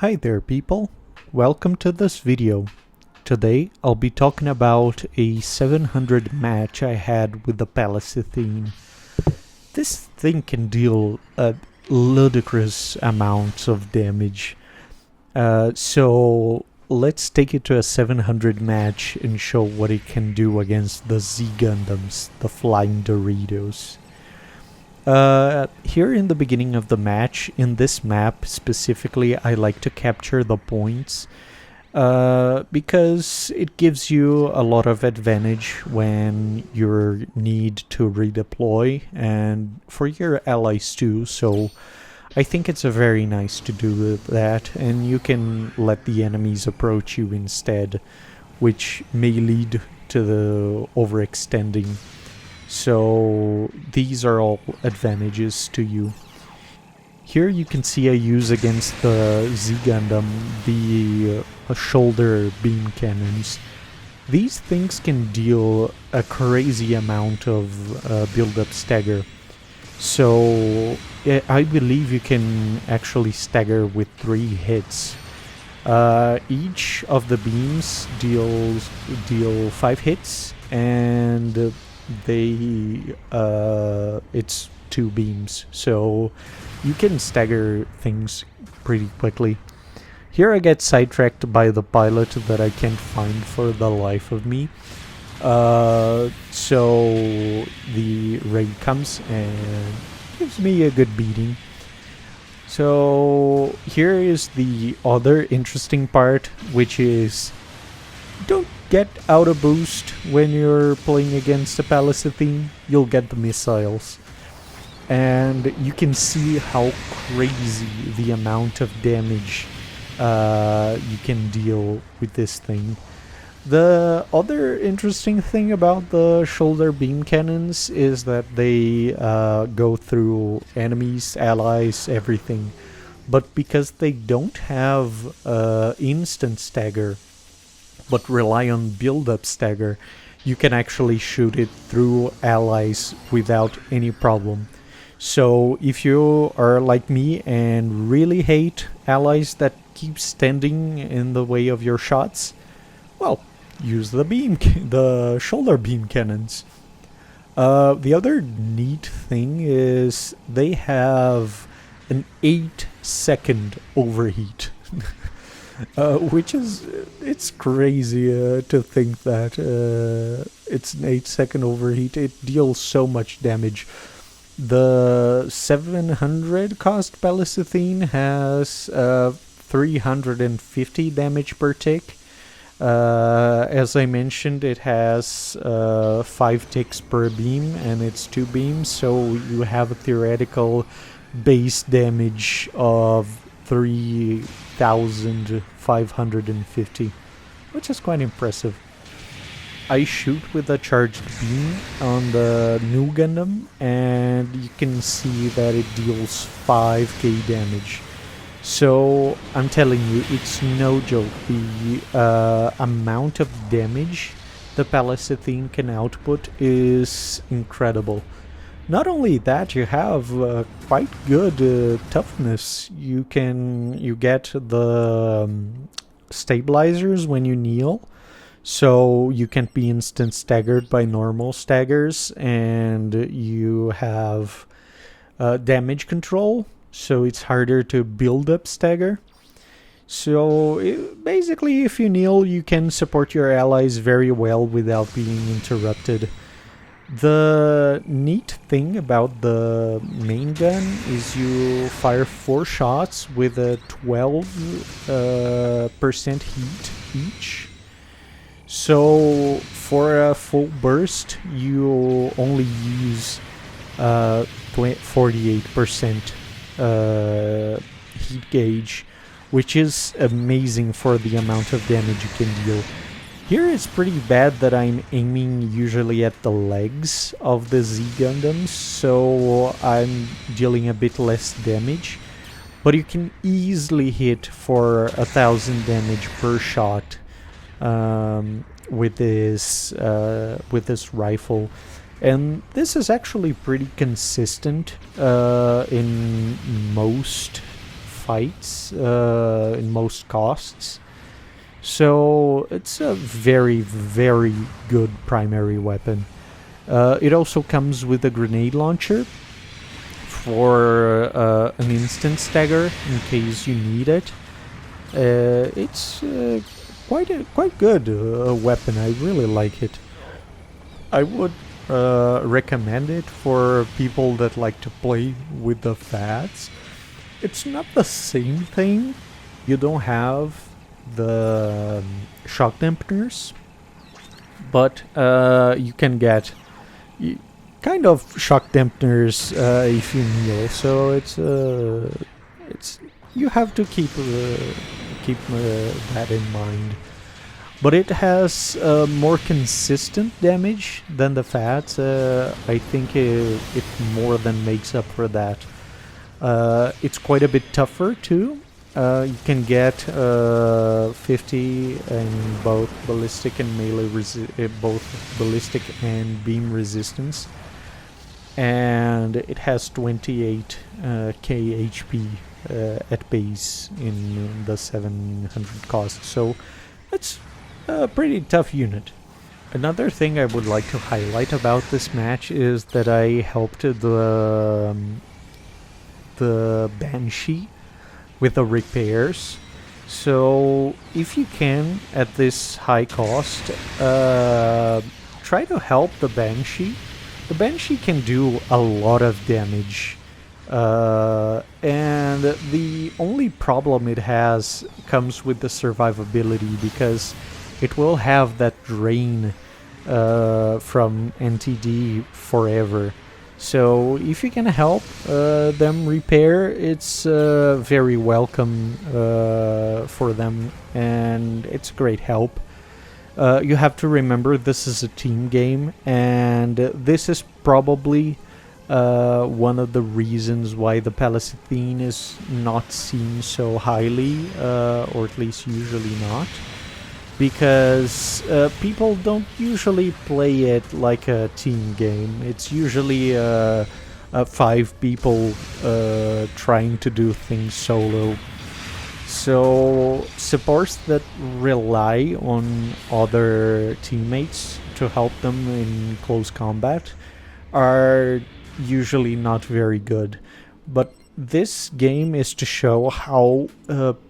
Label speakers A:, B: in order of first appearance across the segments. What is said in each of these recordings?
A: Hi there people, welcome to this video. Today I'll be talking about a 700 match I had with the Palace Athene. This thing can deal ludicrous amounts of damage. So let's take it to a 700 match and show what it can do against the Xi Gundams, the flying Doritos. Here in the beginning of the match, in this map specifically, I like to capture the points because it gives you a lot of advantage when you need to redeploy and for your allies too, so I think it's very nice to do that, and you can let the enemies approach you instead, which may lead to the overextending. So these are all advantages to you. Here you can see I use against the Xi Gundam the shoulder beam cannons. These things can deal a crazy amount of build-up stagger. So I believe you can actually stagger with 3 hits. Each of the beams deal 5 hits, and it's 2 beams, so you can stagger things pretty quickly. Here I get sidetracked by the pilot that I can't find for the life of me. So the raid comes and gives me a good beating. So here is the other interesting part, which is don't get auto boost when you're playing against a Palace Athene. You'll get the missiles. And you can see how crazy the amount of damage you can deal with this thing. The other interesting thing about the shoulder beam cannons is that they go through enemies, allies, everything. But because they don't have instant stagger, but rely on build-up stagger, you can actually shoot it through allies without any problem. So if you are like me and really hate allies that keep standing in the way of your shots, well, use the shoulder beam cannons. The other neat thing is they have an 8-second overheat. Which is, it's crazy to think that it's an 8-second overheat. It deals so much damage. The 700 cost Palace Athene has 350 damage per tick. As I mentioned, it has 5 ticks per beam, and it's 2 beams, so you have a theoretical base damage of 3,550, which is quite impressive. I shoot with a charged beam on the new Gundam, and you can see that it deals 5k damage. So I'm telling you, it's no joke. The amount of damage the Palace Athene can output is incredible. Not only that, you have quite good toughness. You get the stabilizers when you kneel, so you can't be instant staggered by normal staggers, and you have damage control, so it's harder to build up stagger. So basically, if you kneel, you can support your allies very well without being interrupted. The neat thing about the main gun is you fire 4 shots with a 12% heat each. So for a full burst, you only use 48% heat gauge, which is amazing for the amount of damage you can deal. Here it's pretty bad that I'm aiming usually at the legs of the Xi Gundams, so I'm dealing a bit less damage. But you can easily hit for 1,000 damage per shot with this rifle, and this is actually pretty consistent in most fights in most costs. So it's a very, very good primary weapon. It also comes with a grenade launcher for an instant stagger in case you need it. It's quite good weapon. I really like it. I would recommend it for people that like to play with the fats. It's not the same thing. You don't have the shock dampeners, but you can get kind of shock dampeners if you kneel. So it's you have to keep that in mind. But it has more consistent damage than the fats. I think it more than makes up for that. It's quite a bit tougher too. You can get 50 in both ballistic and melee both ballistic and beam resistance, and it has 28 k HP at base in the 700 cost. So it's a pretty tough unit. Another thing I would like to highlight about this match is that I helped the Banshee with the repairs. So if you can, at this high cost, try to help the Banshee. The Banshee can do a lot of damage. And the only problem it has comes with the survivability, because it will have that drain from NTD forever. So if you can help them repair, it's very welcome for them, and it's great help. You have to remember this is a team game, and this is probably one of the reasons why the Palace Athene is not seen so highly, or at least usually not. Because people don't usually play it like a team game. It's usually 5 people trying to do things solo. So supports that rely on other teammates to help them in close combat are usually not very good. But this game is to show how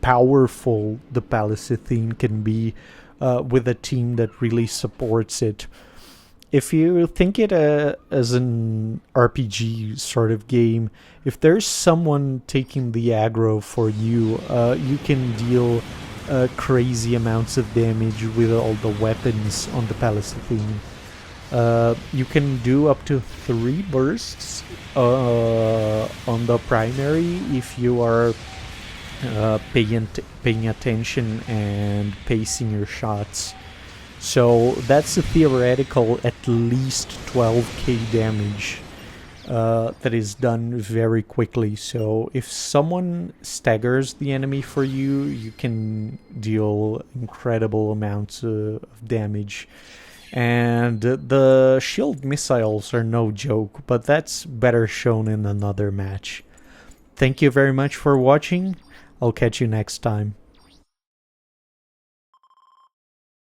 A: powerful the Palace Athene can be with a team that really supports it. If you think it as an RPG sort of game, if there's someone taking the aggro for you, you can deal crazy amounts of damage with all the weapons on the Palace Athene. You can do up to 3 bursts on the primary if you are paying attention and pacing your shots. So that's a theoretical at least 12k damage that is done very quickly. So if someone staggers the enemy for you, you can deal incredible amounts of damage. And the shield missiles are no joke, but that's better shown in another match. Thank you very much for watching. I'll catch you next time.